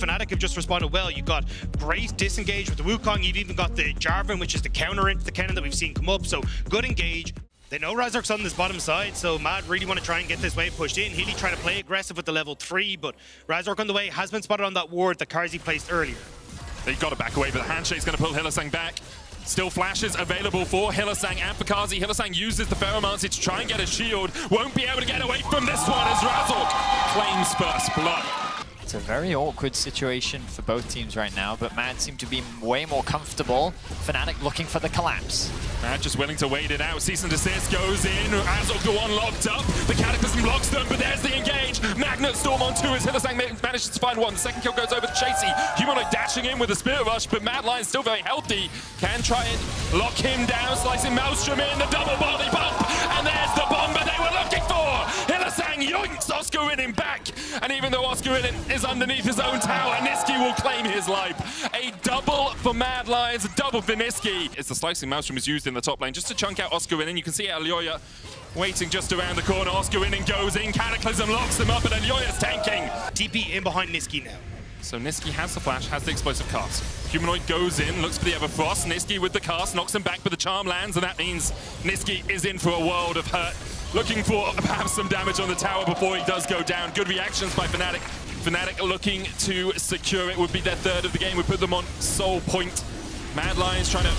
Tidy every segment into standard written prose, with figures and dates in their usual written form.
Fnatic have just responded well. You've got great disengage with the Wukong. You've even got the Jarvan, which is the counter into the cannon that we've seen come up. So good engage. They know Razork's on this bottom side, so Mad really want to try and get this wave pushed in. Healy trying to play aggressive with the level 3, but Razork on the way has been spotted on that ward that Carzzy placed earlier. They've got to back away, but the handshake's going to pull Hylissang back. Still flashes available for Hylissang and for Carzzy. Hylissang uses the Pheromancy to try and get a shield. Won't be able to get away from this one as Razork claims first blood. It's a very awkward situation for both teams right now, but Mad seem to be way more comfortable. Fnatic looking for the collapse. Mad just willing to wait it out. Cease and desist goes in. Razork the one locked up. The Cataclysm blocks them, but there's the engage. Magnet Storm on 2 as Hylissang manages to find one. The second kill goes over to Chasey. Humanoid dashing in with a Spirit Rush, but Mad Lion's still very healthy. Can try and lock him down, slicing Maelstrom in. The double body bump, and there's the bomber they were looking for. Hylissang yoinks Oscar Winning back, and even though Oscar Winning is underneath his own tower, Niski will claim his life. A double for Mad Lions, a double for Niski. It's the slicing Maelstrom is used in the top lane just to chunk out Oscar Winning. You can see Alioya waiting just around the corner. Oscar Winning goes in, Cataclysm locks him up, and Alioya's tanking. TP in behind Niski now. So Niski has the flash, has the explosive cast. Humanoid goes in, looks for the Everfrost. Niski with the cast, knocks him back, but the charm lands, and that means Niski is in for a world of hurt. Looking for perhaps some damage on the tower before he does go down. Good reactions by Fnatic. Fnatic looking to secure it, would be their third of the game, would put them on soul point. Mad Lions trying to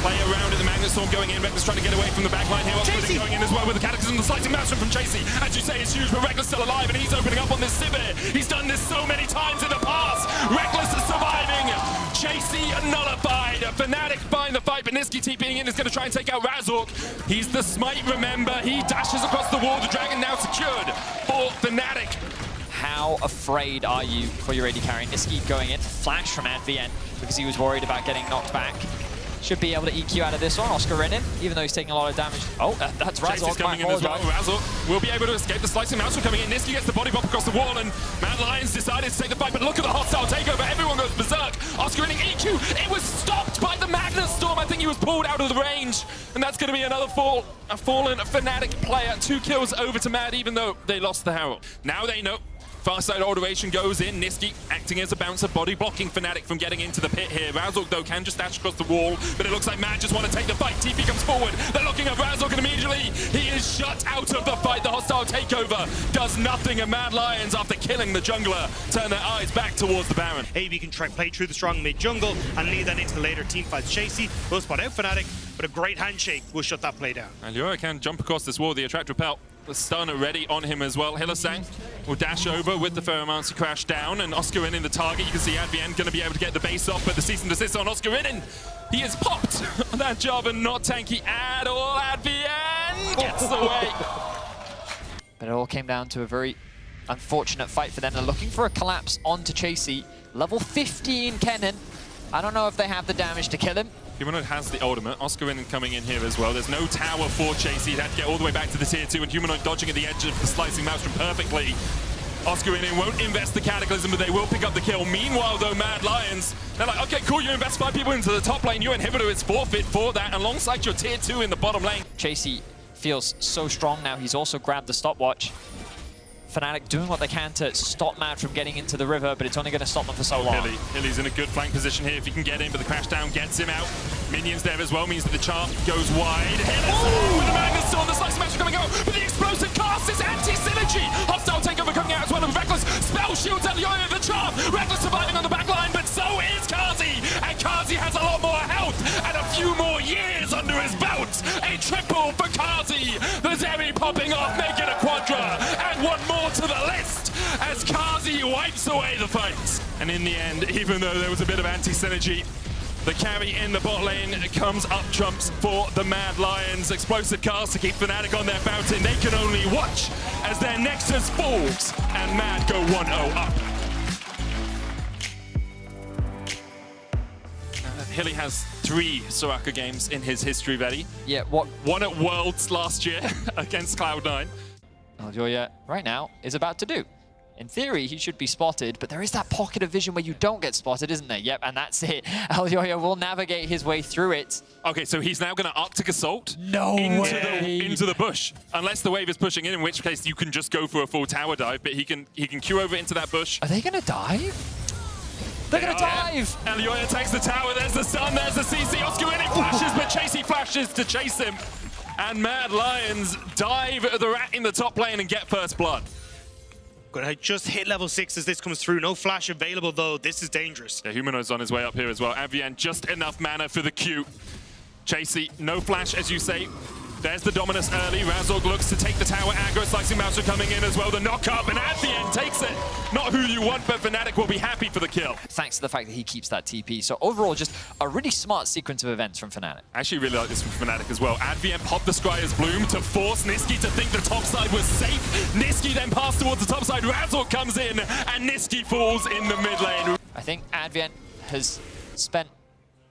play around at the Magnet Storm going in. Reckless trying to get away from the backline here. Chasey going in as well with the Cataclysm, the slicing Maelstrom from Chasey. As you say, it's huge, but Reckless still alive, and he's opening up on this Sivir. He's done this so many times in the past. Reckless is surviving. Chasey nullified. Fnatic find the fight, but Niski TPing in is going to try and take out Razork. He's the smite, remember. He dashes across the wall. The dragon now secured for Fnatic. How afraid are you for your AD carry? Niski going in, flash from Advn because he was worried about getting knocked back. Should be able to EQ out of this one. Oscar Renin, even though he's taking a lot of damage. Oh, that's Razork. Coming in as well. Razork will be able to escape the slicing Maelstrom coming in. Niski gets the body bump across the wall, and Mad Lions decided to take the fight, but look at the hostile takeover. Everyone goes berserk. Oscar Renin EQ. It was stopped by the Magnet Storm. I think he was pulled out of the range, and that's going to be another fall. A fallen Fnatic player. 2 kills over to Mad, even though they lost the Herald. Now they know. Far side alteration goes in. Niski acting as a bouncer, body blocking Fnatic from getting into the pit here. Razork, though, can just dash across the wall, but it looks like Mad just want to take the fight. TP comes forward. They're looking at Razork, and immediately he is shut out of the fight. The hostile takeover does nothing, and Mad Lions, after killing the jungler, turn their eyes back towards the Baron. AB can try play through the strong mid jungle and lead that into the later team fights. Chasey will spot out Fnatic, but a great handshake will shut that play down. And Liora can jump across this wall. The attract repel. The stun already on him as well. Hylissang will dash over with the Pheromancy crash down, and Oscar in the target. You can see Advn going to be able to get the base off, but the cease and desist on Oscar in. He is popped. That Jarvan not tanky at all. Advn gets away. But it all came down to a very unfortunate fight for them. They're looking for a collapse onto Chasey. Level 15 Kennen. I don't know if they have the damage to kill him. Humanoid has the ultimate. Oscar Winning coming in here as well. There's no tower for Chasey. He'd have to get all the way back to the tier 2, and Humanoid dodging at the edge of the slicing Maelstrom perfectly. Oscar Winning won't invest the Cataclysm, but they will pick up the kill. Meanwhile, though, Mad Lions, they're like, okay, cool, you invest 5 people into the top lane. Your inhibitor is forfeit for that, alongside your tier 2 in the bottom lane. Chasey feels so strong now. He's also grabbed the stopwatch. Fnatic doing what they can to stop Mad from getting into the river, but it's only going to stop them for so long. Hilly's in a good flank position here if he can get in, but the crash down gets him out. Minions there as well, means that the charm goes wide. Hilly with the Magnet Storm, the slice smash coming out, but the explosive cast is anti-synergy. Hostile takeover coming out as well, and Reckless spell shields Alioya the charm. Reckless surviving on the back line, but so is Carzzy, and Carzzy has a lot more health and a few more years under his belt. A triple for Carzzy. The Zeri popping off, making a quadra, and one more to the list as Carzzy wipes away the fight. And in the end, even though there was a bit of anti-synergy, the carry in the bot lane comes up trumps for the Mad Lions. Explosive cast to keep Fnatic on their fountain. They can only watch as their Nexus falls and Mad go 1-0 up. Hilly has 3 Soraka games in his history ready. Yeah, one at Worlds last year against Cloud9. Alioya right now is about to do. In theory, he should be spotted, but there is that pocket of vision where you don't get spotted, isn't there? Yep, and that's it. Alioya will navigate his way through it. Okay, so he's now going to Arctic Assault into the bush. Unless the wave is pushing in which case you can just go for a full tower dive, but he can Q over into that bush. Are they going to dive? They're going to dive. Elioya takes the tower. There's the stun. There's the CC. Oscar in flashes, but Chasey flashes to chase him. And Mad Lions dive the rat in the top lane and get first blood. Gonna just hit level 6 as this comes through. No flash available though. This is dangerous. Yeah, Humanoid's on his way up here as well. Avian just enough mana for the Q. Chasey, no flash as you say. There's the Dominus early. Razorg looks to take the tower. Aggro, Slicing Mouse coming in as well. The knock up, and Avian takes it. Not who you want, but Fnatic will be happy for the kill. Thanks to the fact that he keeps that TP. So overall, just a really smart sequence of events from Fnatic. I actually really like this from Fnatic as well. Advien popped the Scryer's Bloom to force Niski to think the top side was safe. Niski then passed towards the top side. Razorg comes in, and Niski falls in the mid lane. I think Advien has spent,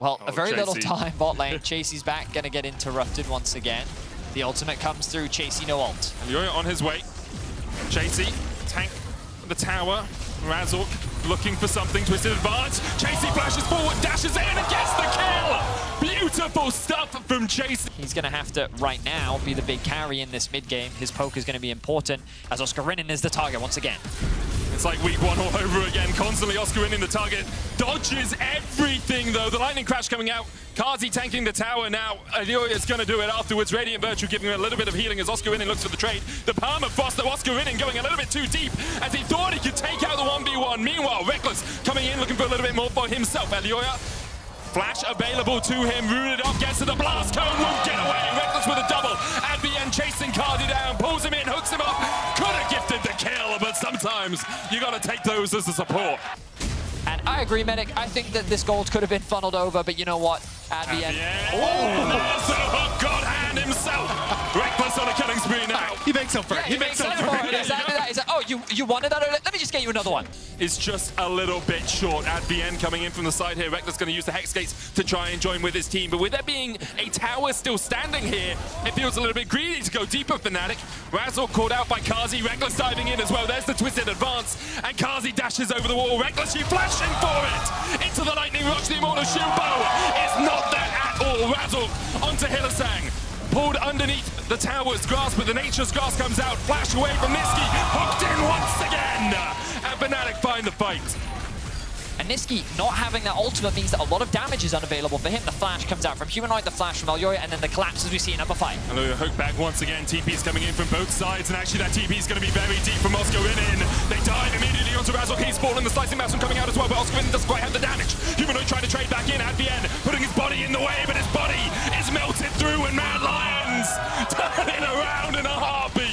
well, a very little time bot lane. Chasey's back, gonna get interrupted once again. The ultimate comes through, Chasey no ult. Elioya on his way. Chasey, tank the tower. Razorg looking for something, twisted advance. Chasey flashes forward, dashes in and gets the kill! Beautiful stuff from Chasey. He's gonna have to, right now, be the big carry in this mid game. His poke is gonna be important, as Oscar Rinnin is the target once again. It's like week 1 all over again. Constantly Oscar in the target. Dodges everything though. The lightning crash coming out. Kazi tanking the tower now. Elioya is going to do it afterwards. Radiant Virtue giving him a little bit of healing as Oscar Rinnin looks for the trade. The permafrost though. Oscar Rinnin going a little bit too deep as he thought he could take out the 1v1. Meanwhile, Reckless coming in looking for a little bit more for himself. Elioya, flash available to him. Rooted up, gets to the blast cone. Won't get away. Reckless with a double. Advien chasing Kazi down. Pulls him in, hooks him up. Could have gifted the kill, but sometimes you got to take those as a support. And I agree, Medic. I think that this gold could have been funneled over, but you know what? Advien. Oh, there's the hook God hand himself. Reckless on a killing spree now. He makes up for it. He makes up for it. Exactly that. He's like, oh, you wanted that? Let me just get you another one. It's just a little bit short. Advien coming in from the side here. Reckless going to use the Hex Gates to try and join with his team. But with there being a tower still standing here, it feels a little bit greedy to go deeper, Fnatic. Razorg called out by Kazi. Reckless diving in as well. There's the twisted advance. And Kazi dashes over the wall. Reckless, you flashing for it. Into the lightning rush. The immortal shield bow is not there at all. Razorg onto Hylissang. Pulled underneath the tower's grasp, but the nature's grasp comes out. Flash away from Niski. Hooked in once again. And Fnatic find the fight. And Niski not having that ultimate means that a lot of damage is unavailable for him. The flash comes out from Humanoid, the flash from Elioya, and then the collapse as we see in number 5. Elioya hook back once again. TP's coming in from both sides, and actually that TP is going to be very deep from Oscar Rinnin. They dive immediately onto Razorg. He's falling. The slicing mouse coming out as well, but Oscar Rinnin doesn't quite have the damage. Humanoid trying to trade back in at the end, putting his body in the way, but his body is melted through, and Mad Lions turning around in a heartbeat.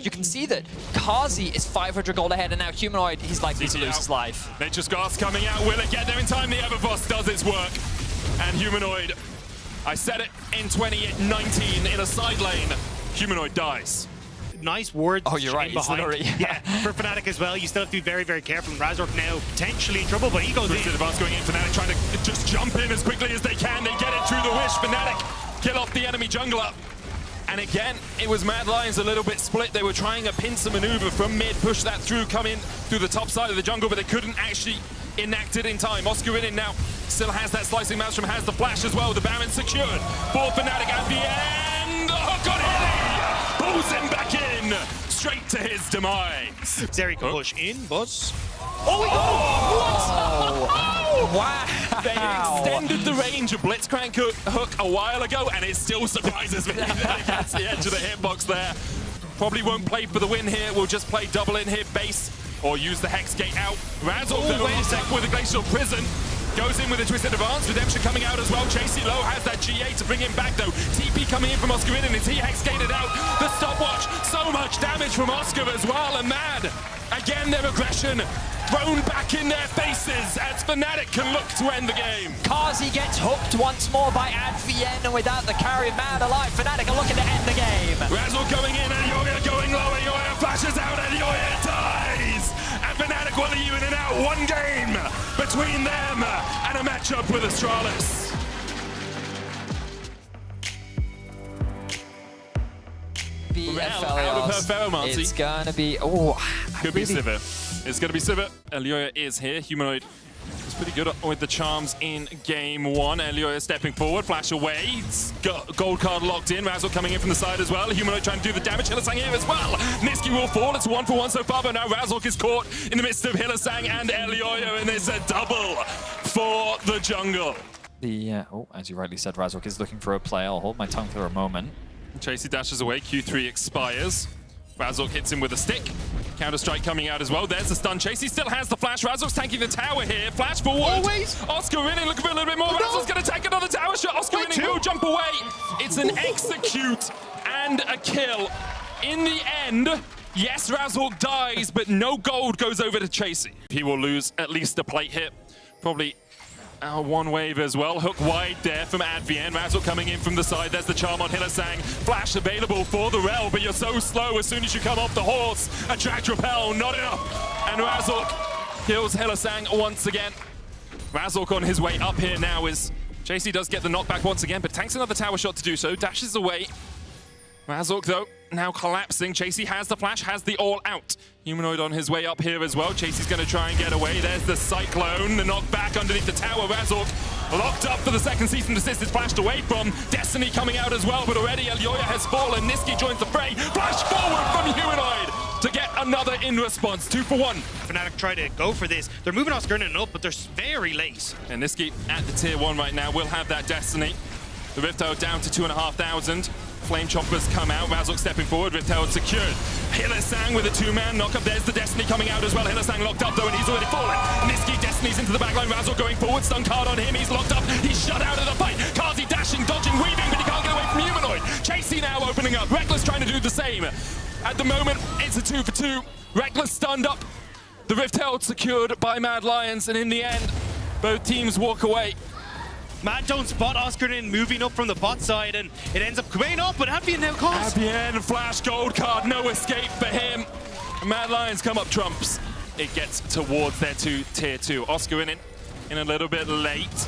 You can see that Kazi is 500 gold ahead, and now Humanoid, he's likely to lose his life. Nature's Grasp coming out. Will it get there in time? The Everfrost does its work. And Humanoid, I said it in 2019 in a side lane, Humanoid dies. Nice words. Oh, you're right. Behind. Yeah, for Fnatic as well. You still have to be very, very careful. Razorg now potentially in trouble, but he goes in. Advance going in. Fnatic trying to just jump in as quickly as they can. They get it through the wish. Fnatic kill off the enemy jungler. And again, it was Mad Lions a little bit split. They were trying a pincer maneuver from mid, push that through, come in through the top side of the jungle, but they couldn't actually enact it in time. Oscar Rinnin now still has that slicing maelstrom, has the flash as well. The Baron secured for Fnatic at the end. The hook on Hilly pulls him back in, straight to his demise. Zeri can push in, but... Oh, we go! What? Wow! They extended the range of Blitzcrank hook a while ago, and it still surprises me that it gets the edge of the hitbox there. Probably won't play for the win here. We'll just play double in here base, or use the Hex Gate out. Razorg though, wait a sec, with a Glacial Prison. Goes in with a twisted advance. Redemption coming out as well. Chasey low has that GA to bring him back though. TP coming in from Oscar Rinnin, and he Hex Gated out. The stopwatch. So much damage from Oscar as well, and Mad. Again, their aggression thrown back in their faces as Fnatic can look to end the game. Kazi gets hooked once more by Advien, and without the carry, Mad alive. Fnatic are looking to end the game. Razorg going in, Elioya going low. Elioya flashes out, Elioya dies. And Fnatic will even it out. One game between them and a matchup with Astralis. Out of her pheromones. It's gonna be... Oh, could be Sivir. It's going to be Sivir. Elioya is here. Humanoid It's pretty good with the charms in game one. Elioya stepping forward, flash away. It's got gold card locked in. Razzle coming in from the side as well. Humanoid trying to do the damage. Hylissang here as well. Niski will fall. It's 1-for-1 so far, but now Razzle is caught in the midst of Hylissang and Elioya, and there's a double for the jungle. Oh, as you rightly said, Razork is looking for a play. I'll hold my tongue for a moment. Chasey dashes away. Q3 expires. Razork hits him with a stick. Counter-strike coming out as well. There's the stun. Chasey still has the flash. Razork's tanking the tower here. Flash forward. Always. Oscar in, looking for a little bit more. Razork's going to take another tower shot. Oscar in will jump away. It's an execute and a kill. In the end, yes, Razork dies, but no gold goes over to Chasey. He will lose at least a plate hit. Probably one wave as well. Hook wide there from Advien. Razork coming in from the side. There's the charm on Hylissang. Flash available for the Rel, but you're so slow as soon as you come off the horse. Attract, repel, not enough. And Razork kills Hylissang once again. Razork on his way up here now is... Chasey does get the knockback once again, but tanks another tower shot to do so. Dashes away. Razork, though, now collapsing. Chasey has the flash, has the all out. Humanoid on his way up here as well. Chasey's going to try and get away. There's the Cyclone, the knockback underneath the tower. Razork locked up for the second cease and desist. Is flashed away from Destiny coming out as well, but already Elioya has fallen. Niski joins the fray. Flash forward from Humanoid to get another in response. 2-for-1. Fnatic try to go for this. They're moving Oscarinen up, but they're very late. And Niski at the tier 1 right now will have that Destiny. The Rift Herald down to 2,500. Flame Choppers come out. Razork stepping forward. Rift Herald secured. Hylissang with a 2-man knockup. There's the Destiny coming out as well. Hylissang locked up though, and he's already fallen. Niski Destiny's into the backline. Razork going forward. Stun card on him. He's locked up. He's shut out of the fight. Kazi dashing, dodging, weaving, but he can't get away from Humanoid. Chasey now opening up. Reckless trying to do the same. At the moment, it's a 2-for-2. Reckless stunned up. The Rift Herald secured by Mad Lions, and in the end, both teams walk away. Mad don't spot Oscarinen moving up from the bot side, and it ends up going up, but Advien now calls. Advien, flash gold card, no escape for him. Mad Lions come up trumps. It gets towards their tier 2. Oscar in a little bit late.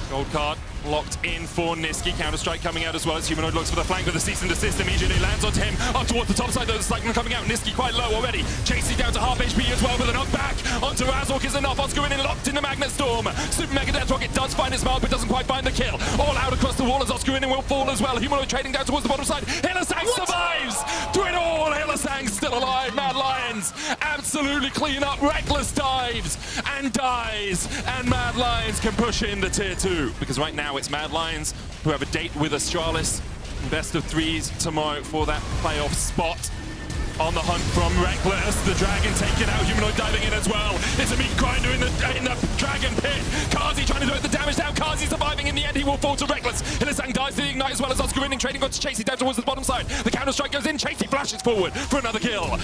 Gold card locked in for Niski. Counter-strike coming out as well as Humanoid looks for the flank, but the cease and desist immediately lands onto him. Up towards the top side, though, the Cyclone coming out. Niski quite low already. Chasey down to half HP as well, with a knockback onto Razork is enough. Oscar in locked in the Magnet Storm. Super Mega Death Rocket does find his mark, but doesn't quite find the kill. All out across the wall as Oscar in will fall as well. Humanoid trading down towards the bottom side. Hylissang survives! Through it all, Hylissang still alive. Mad Lions absolutely clean up. Reckless dives and dies, and Mad Lions can push in the tier 2, because right now it's Mad Lions who have a date with Astralis. Best of 3s tomorrow for that playoff spot. On the hunt from Reckless, the Dragon taken out, Humanoid diving in as well. It's a meat grinder in the Dragon pit. Kazi trying to do it, the damage down. Kazi surviving in the end, he will fall to Reckless. Hylissang dies to the Ignite as well as Oscar in, trading on to Chasey down towards the bottom side. The counter strike goes in, Chasey flashes forward for another kill.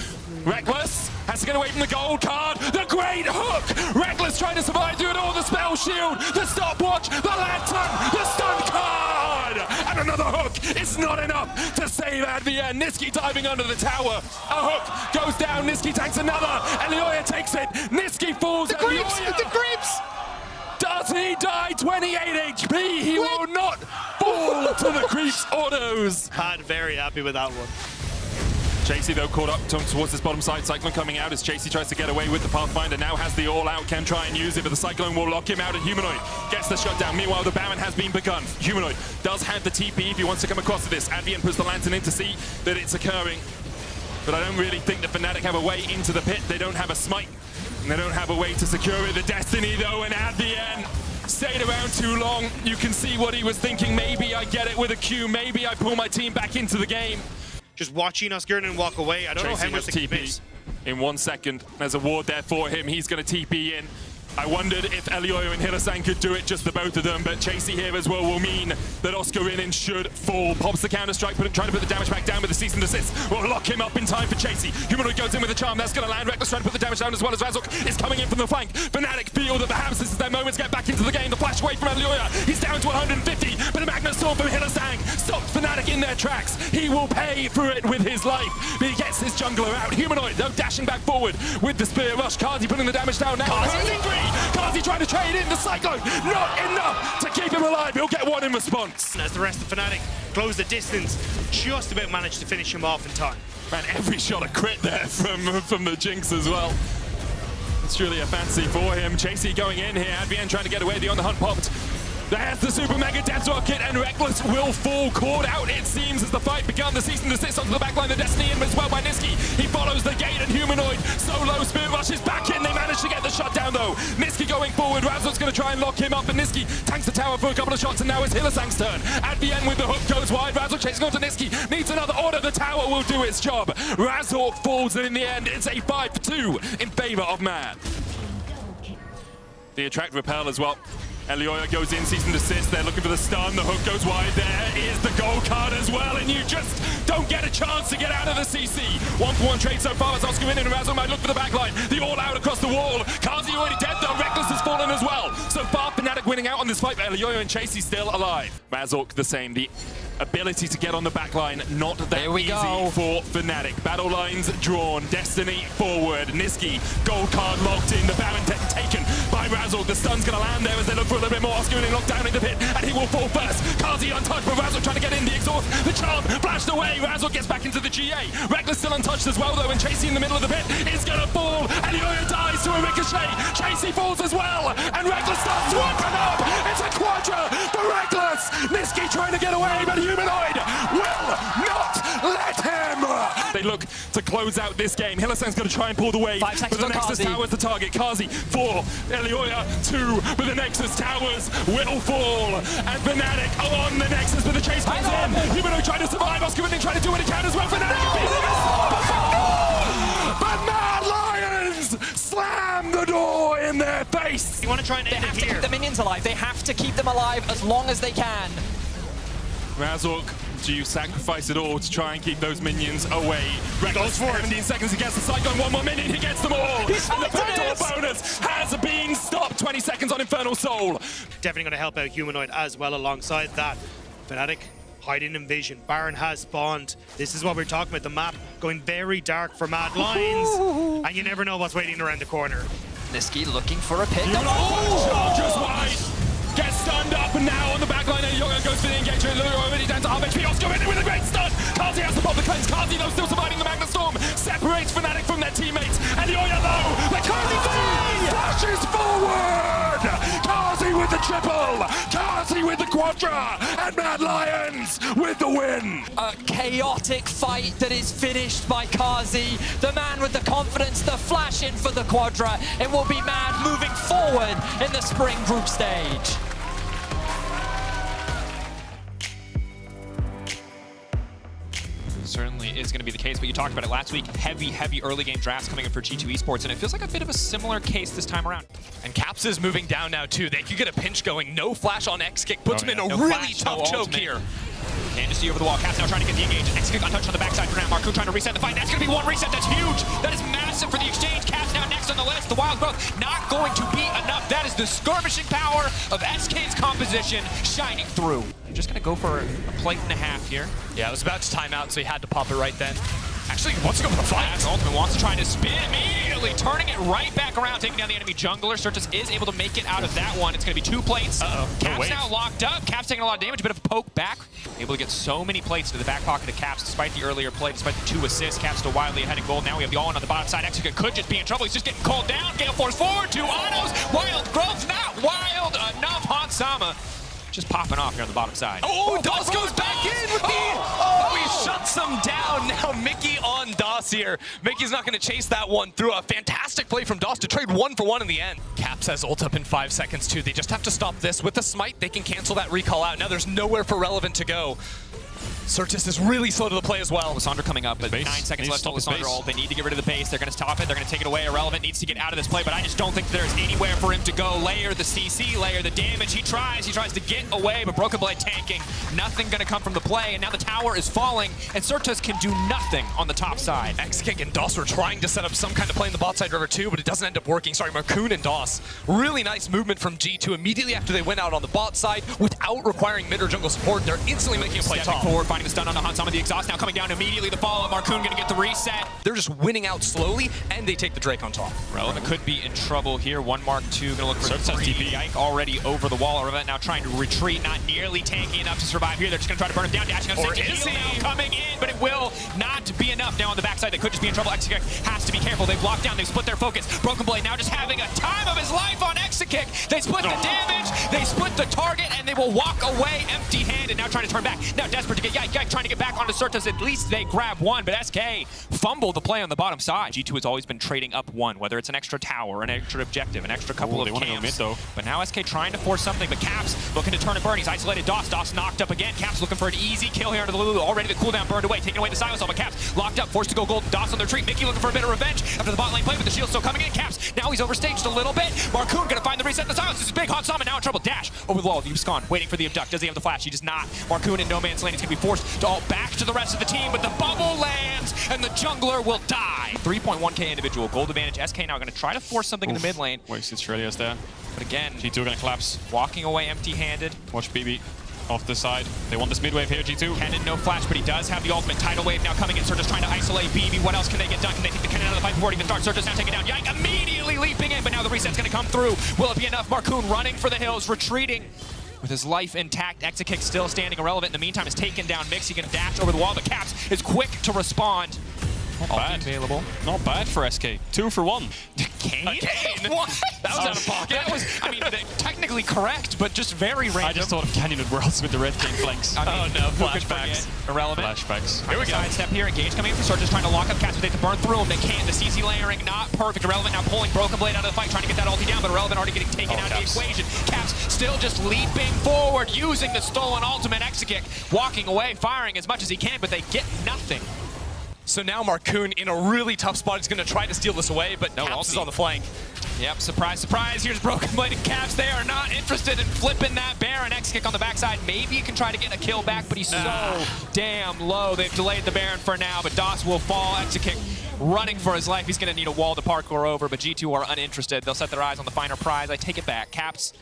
Reckless has to get away from the gold card. The great hook! Reckless trying to survive through it all. The spell shield, the stopwatch, the lantern, the stun card! And another hook! It's not enough to save Advien. Niski diving under the tower. A hook goes down, Niski tanks another. Elioya takes it. Niski falls. The creeps! The creeps! Does he die? 28 HP. He will not fall to the creeps autos. Pad very happy with that one. Chasey, though, caught up towards this bottom side. Cyclone coming out as Chasey tries to get away with the Pathfinder. Now has the all-out, can try and use it, but the Cyclone will lock him out, and Humanoid gets the shutdown. Meanwhile, the Baron has been begun. Humanoid does have the TP if he wants to come across to this. Advien puts the Lantern in to see that it's occurring. But I don't really think the Fnatic have a way into the pit. They don't have a smite, and they don't have a way to secure it. The Destiny, though, and Advien stayed around too long. You can see what he was thinking. Maybe I get it with a Q. Maybe I pull my team back into the game. Just watching Oscarinen walk away. I don't know how much they can miss. In 1 second. There's a ward there for him. He's going to TP in. I wondered if Elioya and Hylissang could do it, just the both of them, but Chasey here as well will mean that Oscarinen should fall. Pops the counter-strike, trying to put the damage back down with the cease and desist. Will lock him up in time for Chasey. Humanoid goes in with a charm, that's going to land. Reckless trying to put the damage down as well as Razork is coming in from the flank. Fnatic feel that perhaps this is their moment to get back into the game. The flash away from Elioya, he's down to 150, but a Magnet Storm from Hylissang stops Fnatic in their tracks. He will pay for it with his life, but he gets his jungler out. Humanoid, though, dashing back forward with the spear rush. Kazi putting the damage down now. Kazi trying to trade in the Cyclone, not enough to keep him alive. He'll get one in response. As the rest of Fnatic close the distance, just about managed to finish him off in time. Man, every shot a crit there from the Jinx as well. It's truly a fancy for him. Chasey going in here. Advienne trying to get away. The on the hunt popped. There's the super mega death rocket, and Reckless will fall. Caught out, it seems, as the fight begun. The cease and desist onto the backline. The Destiny in as well by Nisqy. He follows the gate, and Humanoid solo Spirit rushes back in. They manage to get the shutdown though. Nisqy going forward. Razor's going to try and lock him up, but Nisqy tanks the tower for a couple of shots, and now it's Hylissang's turn. At the end with the hook goes wide. Razor chasing onto Nisqy. Needs another order. The tower will do its job. Razor falls, and in the end, it's a 5-2 in favor of Mad. The attract repel as well. Elioya goes in, cease and desist. They're looking for the stun. The hook goes wide. There is the gold card as well, and you just don't get a chance to get out of the CC. 1-for-1 trade so far as Oscar in, and Razor might look for the backline. The all out across the wall. Kazi already dead though. Reckless has fallen as well. So far, Fnatic winning out on this fight, but Elioya and Chasey still alive. Razork the same. The ability to get on the backline, not that easy for Fnatic. Battle lines drawn. Destiny forward. Nisqy, gold card locked in. The Baron taken by Razork. The stun's going to land there as they look for a little bit more. Oscar in locked down in the pit, and he will fall first. Kazi untouched, but Razork trying to get in. The exhaust, the charm flashed away. Razork gets back into the GA. Reckless still untouched as well though, and Chasey in the middle of the pit is going to fall. Elioya dies to a ricochet. Chasey falls as well, and Reckless starts swapping up. It's a quadra for Reckless. Nisqy trying to get away, but Humanoid will not let him. They look to close out this game. Hylissang's going to try and pull the wave. 5 seconds but the on Nexus Kazi. Tower's the target. Kazi 4, Elioya 2, but the Nexus Towers will fall. And Fnatic on the Nexus, but the chase comes in. Humanoid trying to survive. Oscar Winning trying to do what he can as well. Fnatic but Mad Lions slam the door in their face. You want to try and They end have it to here. keep the minions alive. They have to keep them alive as long as they can. Razork, do you sacrifice it all to try and keep those minions away? Reckless goes for it. 17 seconds, he gets the Cyclone, 1 more minion, he gets them all! He's And the fighting backdoor it! bonus has been stopped! 20 seconds on Infernal Soul! Definitely going to help out Humanoid as well alongside that. Fnatic hiding in vision. Baron has spawned. This is what we're talking about. The map going very dark for Mad Lions. And you never know what's waiting around the corner. Nisqy looking for a pick. Just wide! Gets stunned up, and now on the backline, Elioya goes for the engagement. Elioya already down to half HP. Oscar in with a great stun. Kazi has to pop the cleanse. Kazi, though, still surviving the Magna Storm. Separates Fnatic from their teammates. Elioya, though, the Kazi flashes forward. Kazi with the triple. Kazi with the quadra. And Mad Lions with the win. A chaotic fight that is finished by Kazi. The man with the confidence, the flash in for the quadra. It will be Mad moving forward in the Spring group stage. Certainly is going to be the case, but you talked about it last week. Heavy early game drafts coming in for G2 Esports, and it feels like a bit of a similar case this time around. And Caps is moving down now too. They could get a pinch going. No flash on X-Kick. Puts him in a No really flash, no tough choke ultimate. here. Candace over the wall. Caps now trying to get the engage. X-Kick untouched on the backside for now. Marku trying to reset the fight. That's going to be one reset. That's huge. That is massive for the exchange. Caps now next on the list. The Wild Growth not going to be enough. That is the skirmishing power of SK's composition shining through. You're just going to go for a plate and a half here. Yeah, it was about to time out, so he had to pop it right then. Actually, he wants to go for the fight. Flash Ultimate wants to try to spin immediately, turning it right back around, taking down the enemy jungler. Certus is able to make it out of that one. It's going to be 2 plates. Caps now locked up. Caps taking a lot of damage, a bit of a poke back. Able to get so many plates to the back pocket of Caps, despite the earlier play, despite the 2 assists. Caps still wildly ahead in gold. Now we have the all-in on the bottom side. Executor could just be in trouble. He's just getting called down. Gale Force forward, 2 autos. Wild Growth, not wild enough. Hansama just popping off here on the bottom side. Oh, Doss goes back in with the... Oh, he shuts him down. Now Mickey on Doss here. Mickey's not going to chase that one through. A fantastic play from Doss to trade 1-for-1 in the end. Caps has ult up in 5 seconds too. They just have to stop this. With the smite, they can cancel that recall out. Now there's nowhere for Relevant to go. Certus is really slow to the play as well. Lissandra coming up, but 9 seconds left on Lissandra ult. They need to get rid of the base. They're going to stop it. They're going to take it away. Irrelevant needs to get out of this play, but I just don't think there's anywhere for him to go. Layer the CC, layer the damage. He tries to get away, but Broken Blade tanking. Nothing going to come from the play, and now the tower is falling, and Certus can do nothing on the top side. X-Kick and Doss were trying to set up some kind of play in the bot side river too, but it doesn't end up working. Sorry, Marcoon and Doss. Really nice movement from G2 immediately after they went out on the bot side without requiring mid or jungle support. They're instantly making a play Stepping top. forward, finding the stun on the hunt. Some of the exhaust now coming down immediately. The follow-up, Marcoon going to get the reset. They're just winning out slowly, and they take the Drake on top. Relevant could be in trouble here. 1 Mark 2 going to look for 3. Ike already over the wall. Relevant now trying to retreat, not nearly tanky enough to survive here. They're just going to try to burn him down. Dashing up, Or heal is he? now coming in, but it will not be enough. Now on the backside, they could just be be in trouble. Exekick has to be careful. They've locked down. They've split their focus. Broken Blade now just having a time of his life on Exekick. They split the damage. They split the target, and they will walk away empty-handed. Now trying to turn back. Now desperate to get Yike trying to get back onto Certus. At least they grab one, but SK fumbled the play on the bottom side. G2 has always been trading up one, whether it's an extra tower, an extra objective, an extra couple of camps. Mid, though. But now SK trying to force something, but Caps looking to turn and burn. He's isolated DOS. DOS knocked up again. Caps looking for an easy kill here under the Lulu. Already the cooldown burned away, taking away the Silas, but Caps locked up, forced to go gold. DOS on their tree. Mickey looking for a bit of revenge after the bot lane play, but the shield still coming in. Caps, now he's overstaged a little bit. Marcoon gonna find the reset. The Silas is big. Hot Summon now in trouble. Dash over the wall. Yuscon waiting for the abduct. Does he have the flash? He does not. Marcoon in no man's lane. He's gonna be forced to ult back to the rest of the team, but the bubble lands and the jungler will die. 3.1k individual gold advantage. SK now gonna try to force something in the mid lane. Wasted Shreddias there. But again, G2 are gonna collapse. walking away empty-handed. Watch BB off the side. They want this mid wave here, G2. Kennen, no flash, but he does have the ultimate tidal wave now coming in. Surtus trying to isolate BB. What else can they get done? Can they take the Kennen out of the fight before it even starts? Surtus now taking down Yike, immediately leaping in, but now the reset's gonna come through. Will it be enough? Marcoon running for the hills, retreating with his life intact. Exekick still standing irrelevant. In the meantime, is taken down Mix. He can dash over the wall, but Caps is quick to respond. Not bad. Available. Not bad for SK. 2 for 1. Kane? Kane? What? That was out of pocket. That was, I mean, technically correct, but just very random. I just thought of Canyon and Worlds with the red Kane flanks. I mean, oh no, who could flashbacks. forget? Irrelevant. Flashbacks. Here we go. Sidestep here. Engage coming in for Surtus, trying to lock up Caps, but they have to burn through him. They can't. The CC layering, not perfect. Irrelevant now pulling Broken Blade out of the fight, trying to get that ulti down, but Irrelevant already getting taken out of the equation. Caps still just leaping forward, using the stolen ultimate. Exekick walking away, firing as much as he can, but they get nothing. So now Marcoon in a really tough spot. He's going to try to steal this away, but No, Caps is on the flank. Yep, surprise, surprise. Here's Broken Blade and Caps. They are not interested in flipping that Baron. X-Kick on the backside. Maybe you can try to get a kill back, but he's so damn low. They've delayed the Baron for now, but DOS will fall. X-Kick running for his life. He's going to need a wall to parkour over, but G2 are uninterested. They'll set their eyes on the finer prize. I take it back. Caps.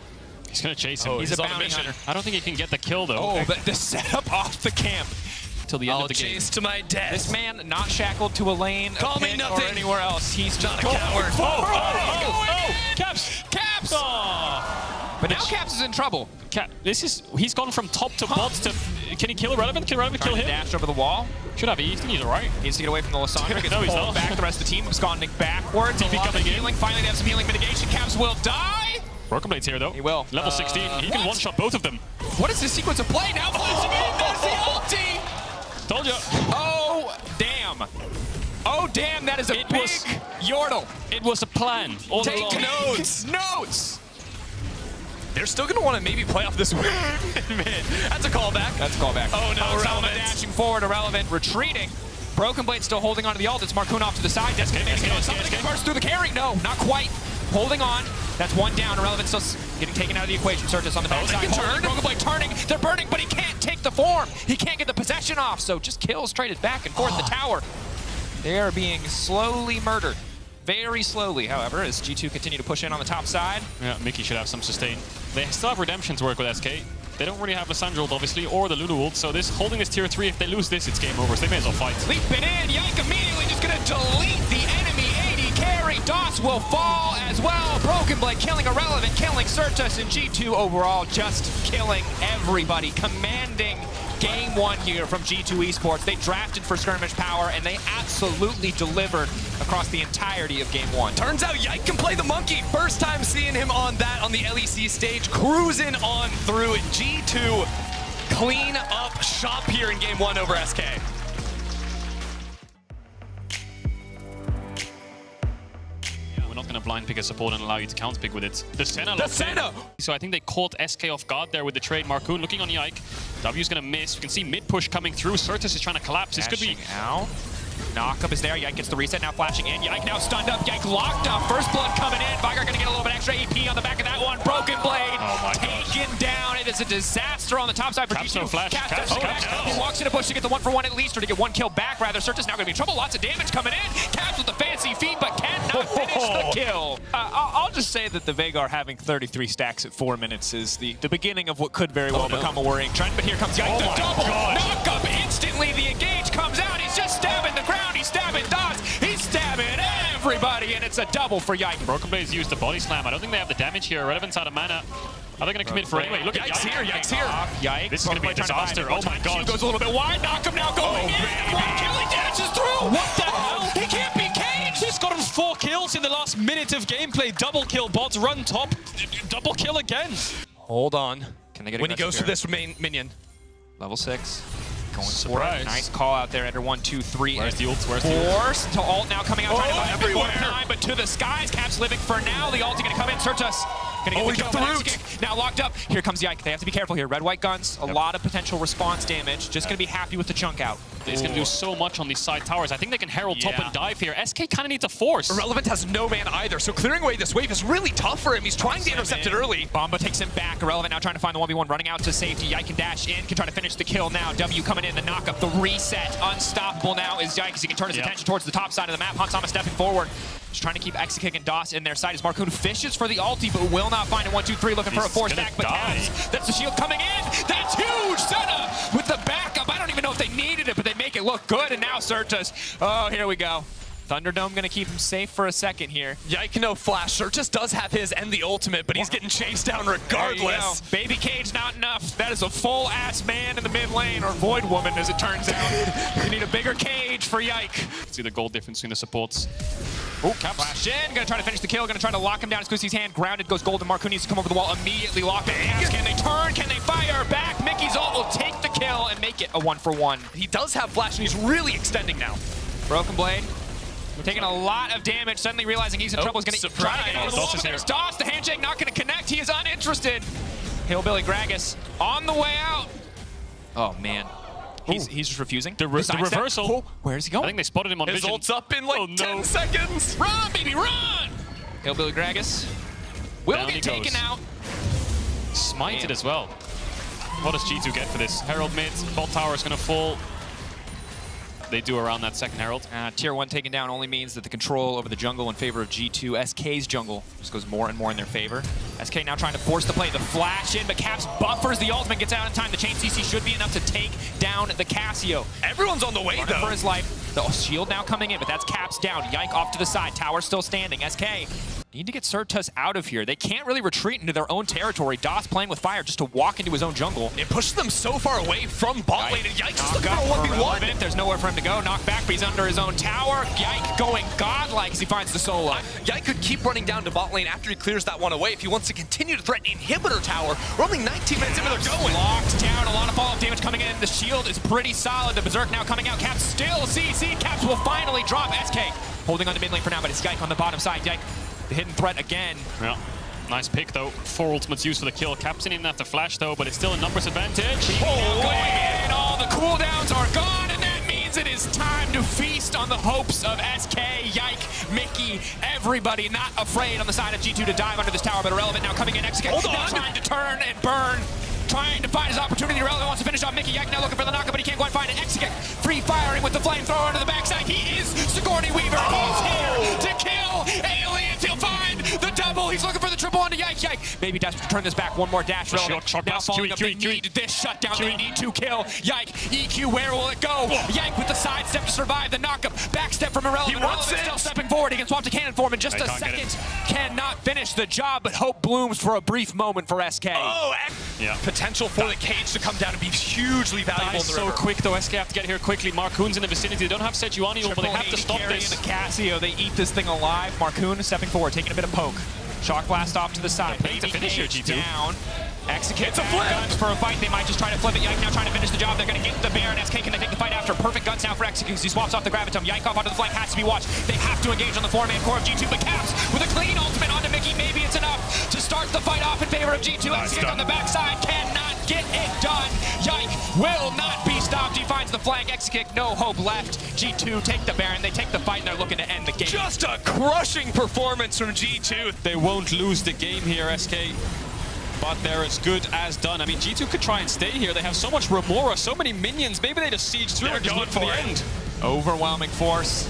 He's gonna chase him. Oh, he's a on bounty mission. hunter. I don't think he can get the kill though. Oh, but the setup off the camp. Till the end I'll of the game. chase to my death. This man not shackled to a lane, Call a me pit, nothing. or anywhere else. He's just Not a coward. Caps! Caps! Oh. But now Caps is in trouble. He's gone from top to bot to. Can he kill Irrelevant? Can Irrelevant kill Trying to him? dash over the wall. Should have eased. He's alright. Needs to get away from the Lissandra. Gets No, he's pulled not. back. The rest of the team absconding backwards. TP A lot of coming in. healing. Finally, they have some healing mitigation. Caps will die. Broken Blade's here though. He will. Level 16. He can what? one-shot both of them. What is this sequence of play now? Flashing in. There's the ulti. Told you. Oh, damn. Oh, damn. That is a big yordle. It was a plan. All Take along. notes. Notes. They're still going to want to maybe play off this win mid. That's a callback. That's a callback. Oh no, Irrelevant. Dashing forward, Irrelevant, retreating. Broken Blade still holding onto the ult. It's Marcoon off to the side. That's going to make it. Somebody can burst through the carry. No, not quite. Holding on. That's one down. Irrelevant still getting taken out of the equation. Surtus on the backside. Broken Blade turning. They're burning, but he can't take the form. He can't get the possession off, so just kills traded back and forth the tower. They are being slowly murdered. Very slowly, however, as G2 continue to push in on the top side. Yeah, Mickey should have some sustain. They still have redemption to work with SK. They don't really have the Sandra ult, obviously, or the Lulu ult, so holding this tier 3, if they lose this, it's game over, so they may as well fight. Leaping in, Yike immediately just gonna delete the enemy AD carry. DOS will fall as well. Broken Blade killing Irrelevant, killing Certus, and G2 overall just killing everybody. Commanding game one here from G2 Esports. They drafted for skirmish power, and they absolutely delivered across the entirety of game one. Turns out Yike can play the monkey. First time seeing him on that on the LEC stage, cruising on through it. G2 clean up shop here in game one over SK. We're not going to blind pick a support and allow you to counter pick with it. The Senna locked in. So I think they caught SK off guard there with the trade. Marcoon looking on Yike. W's going to miss. You can see mid push coming through. Certus is trying to collapse. This could be out. Knockup is there. Yike gets the reset, now flashing in. Yike now stunned up. Yike locked up. First blood coming in. Vigar gonna get a little bit extra AP on the back of that one. Broken Blade taken down. It is a disaster on the top side for Caps G2. no flash. Caps. He walks in a bush to get the 1-for-1 at least, or to get one kill back rather. Certus now gonna be in trouble. Lots of damage coming in. Caps with the fancy feed, but cannot finish the kill. I'll just say that the Veigar having 33 stacks at 4 minutes is the beginning of what could very well become a worrying trend. But here comes Yike, the double knockup. Instantly the engage comes out. He's just stabbing the ground. He's stabbing DOS. He's stabbing everybody, and it's a double for Yike. Broken Blade's used the body slam. I don't think they have the damage here. Relevant's out of mana. Are they going to commit for anyway? Look at Yike's Yike. here. Yike's here. Yike. This is going to be a disaster. Oh my god. Goes a little bit wide. Knock him now going in. One kill. He dashes through. What the hell? He can't 4 kills in the last minute of gameplay. Double kill, bots run top, double kill again. Hold on. Can they get when he goes for here? this main minion. Level 6. Going Surprise. for it. Nice call out there. Enter 1, 2, 3. Where's the ult? Where's the ult? Force to ult now coming out, trying to buy a bit more everywhere. time, but to the skies. Caps living for now. The ult gonna come in. Certus gonna get Oh, the he kill. got the but root. Exekick now locked up. Here comes Yike. They have to be careful here. Red, white guns. A lot of potential response damage. Just gonna be happy with the chunk out. He's going to do so much on these side towers. I think they can herald top Yeah. and dive here. SK kind of needs a force. Irrelevant has no man either, so clearing away this wave is really tough for him. He's trying to intercept it early. Bomba takes him back. Irrelevant now trying to find the 1v1, running out to safety. Yike can dash in, can try to finish the kill now. W coming in, the knockup, the reset. Unstoppable now is Yike. He can turn his attention towards the top side of the map. Hansama stepping forward. Just trying to keep Exekick and DOS in their sight as Marcoon fishes for the ulti, but will not find it. 1, 2, 3, looking for a He's force gonna back, but die. Cavs, that's the shield coming in. That's huge! Senna with the backup. I don't even know if they needed it, but they make it look good, and now Certus. Oh, here we go. Thunderdome gonna keep him safe for a second here. Yike, no flash. Certus does have his and the ultimate, but he's getting chased down There you regardless. go. Baby Cage not enough. That is a full-ass man in the mid lane, or Void Woman as it turns out. You need a bigger cage for Yike. See the goal difference between the supports. Oh, Cap flash in, gonna try to finish the kill, gonna try to lock him down as Kusi's hand. Grounded goes Golden. Marcoon needs to come over the wall, immediately locked in. Caps, can they turn? Can they fire back? Mickey's ult will take the kill and make it a 1-for-1. He does have flash, and he's really extending now. Broken Blade. Taking a lot of damage, suddenly realizing he's in trouble. He's gonna try to get on the wall, Doss is but there's here. Doss. The handshake not gonna connect. He is uninterested. Hillbilly Gragas on the way out. Oh, man. He's just refusing. The reversal. Oh, where is he going? I think they spotted him on His vision. ult's up in like Oh, no. 10 seconds. Run, baby, run! Hillbilly Gragas will Down he get taken goes. out. Smited as well. What does G2 get for this? Herald mid, bot tower is going to fall. They do around that second Herald. Tier 1 taken down only means that the control over the jungle in favor of G2. SK's jungle just goes more and more in their favor. SK now trying to force the play. The flash in, but Caps buffers. The ultimate gets out in time. The chain CC should be enough to take down the Casio. Everyone's on the way, Running though. for his life. The shield now coming in, but that's Caps down. Yike off to the side. Tower still standing. SK need to get Certus out of here. They can't really retreat into their own territory. DOS playing with fire just to walk into his own jungle. It pushes them so far away from bot lane, and Yike's just looking Knock for up a 1v1. Irrelevant. There's nowhere for him to go. Knock back, but he's under his own tower. Yike going godlike as he finds the solo. Yike could keep running down to bot lane after he clears that one away if he wants to continue to threaten Inhibitor Tower. We're only 19 minutes into they're going. Locked down, a lot of follow-up damage coming in. The shield is pretty solid. The Berserk now coming out. Caps still CC. Caps will finally drop. SK holding on to mid lane for now, but it's Yike on the bottom side. Yike, the hidden threat again. Yeah. Nice pick, though. 4 ultimates used for the kill. Captain didn't have to flash, though, but it's still a numbers advantage. Going in, all the cooldowns are gone, and that means it is time to feast on the hopes of SK, Yike, Mickey, everybody not afraid on the side of G2 to dive under this tower, but Irrelevant now coming in. Execute, now trying to turn and burn. Trying to find his opportunity. Irrelevant wants to finish off Mickey. Yike now looking for the knockup, but he can't quite find it. Execute, free firing with the flamethrower into the backside. He is Sigourney Weaver. He's here to kill aliens. He'll find the double. He's looking for the triple onto Yike. Yike. Maybe Dash to turn this back. One more dash. Irrelevant short now pass. following up. They QE. need this shutdown. They need to kill. Yike. EQ, where will it go? Yike with the sidestep to survive the knockup. Backstep from Irrelevant. He wants Irrelevant it. still stepping forward. He can swap to cannon form in just They a can't get second. it. Cannot finish the job, but hope blooms for a brief moment for SK. Oh, Yeah. potential for the cage to come down and be hugely valuable in Nice, the so river. quick, though. SK have to get here quickly. Marcoon's in the vicinity. They don't have Sejuani, but they have to stop carry this. in the Casio. They eat this thing alive. Marcoon stepping forward, taking a bit of poke. Shock blast off to the side. They're playing to Baby finish here, Cage G2. down. Execute It's a flip. guns for a fight. They might just try to flip it. Yike now trying to finish the job. They're going to get the Baron. SK, can they take the fight after? Perfect guns now for Execute. He swaps off the Gravitum. Yike off onto the flank. Has to be watched. They have to engage on the 4-man core of G2. But Caps with a clean ultimate onto Mickey. Maybe it's enough to start the fight off in favor of G2. Execute on the backside. Cannot get it done. Yike will not be stopped. He finds the flank. Execute, no hope left. G2 take the Baron. They take the fight and they're looking to end the game. Just a crushing performance from G2. They won't lose the game here, SK. But they're as good as done. I mean, G2 could try and stay here. They have so much Remora, so many minions. Maybe they just siege through They're and just going look for the for it. end. Overwhelming force.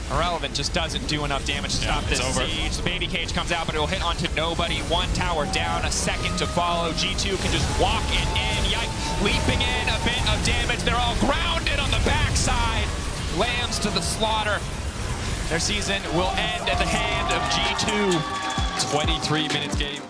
Irrelevant just doesn't do enough damage to stop this it's over. siege. The baby cage comes out, but it'll hit onto nobody. One tower down, a second to follow. G2 can just walk it in. Yike, leaping in, a bit of damage. They're all grounded on the backside. Lambs to the slaughter. Their season will end at the hand of G2. 23 minutes game.